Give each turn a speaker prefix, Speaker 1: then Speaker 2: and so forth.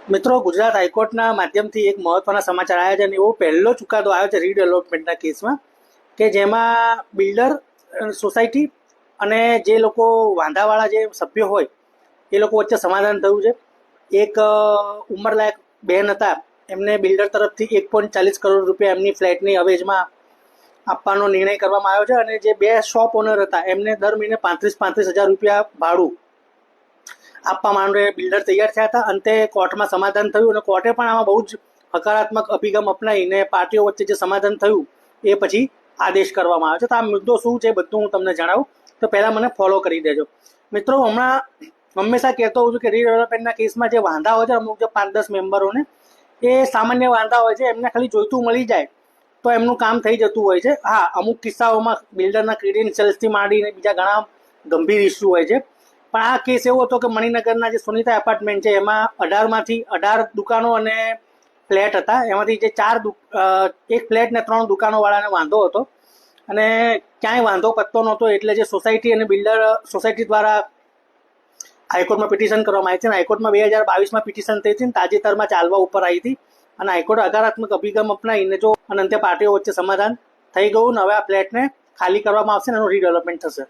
Speaker 1: મિત્રો, ગુજરાત હાઈકોર્ટના માધ્યમથી એક મહત્વના સમાચાર આવ્યા છે અને એવો પહેલો ચુકાદો આવ્યો છે રીડેવલપમેન્ટના કેસમાં કે જેમાં બિલ્ડર સોસાયટી અને જે લોકો વાંધાવાળા જે સભ્યો હોય એ લોકો વચ્ચે સમાધાન થયું છે. એક ઉંમરલાયક બહેન હતા, એમને બિલ્ડર તરફથી 1.40 કરોડ રૂપિયા એમની ફ્લેટની અવેજમાં આપવાનો નિર્ણય કરવામાં આવ્યો છે અને જે બે શોપ ઓનર હતા એમને દર મહિને 35,000 રૂપિયા ભાડું આપવા માંડે બિલ્ડર તૈયાર થયા હતા. અંતે કોર્ટમાં સમાધાન થયું અને કોર્ટે પણ આમાં બહુ જ હકારાત્મક અભિગમ અપનાવીને પાર્ટીઓ વચ્ચે જે સમાધાન થયું એ પછી આદેશ કરવામાં આવ્યો છે. તો આ મુદ્દો શું છે બધું હું તમને જણાવું. તો પહેલાં મને ફોલો કરી દેજો. મિત્રો, હમણાં હંમેશા કહેતો હોઉં છું કે રીડેવલપમેન્ટના કેસમાં જે વાંધા હોય છે, અમુક જે 5-10 મેમ્બરોને, એ સામાન્ય વાંધા હોય છે, એમને ખાલી જોઈતું મળી જાય તો એમનું કામ થઈ જતું હોય છે. હા, અમુક કિસ્સાઓમાં બિલ્ડરના ક્રેડેન્શિયલ્સથી માંડીને બીજા ઘણા ગંભીર ઇસ્યુ હોય છે. પણ આ કેસ એવો હતો કે મણિનગરના જે સુનિતા એપાર્ટમેન્ટ છે એમાં 18 દુકાનો અને ફ્લેટ હતા. એમાંથી જે એક ફ્લેટ ને 3 દુકાનોવાળાને વાંધો હતો અને ક્યાંય વાંધો પતતો નહોતો. એટલે જે સોસાયટી અને બિલ્ડર સોસાયટી દ્વારા હાઈકોર્ટમાં પિટિશન કરવામાં આવી છે અને હાઈકોર્ટમાં 2022માં પિટિશન થઈ હતી અને તાજેતરમાં ચાલવા ઉપર આવી હતી અને હાઈકોર્ટ હકારાત્મક અભિગમ અપનાવીને જો અનંત્ય પાર્ટીઓ વચ્ચે સમાધાન થઈ ગયું. હવે આ ફ્લેટને ખાલી કરવામાં આવશે અને એનું રીડેવલપમેન્ટ થશે.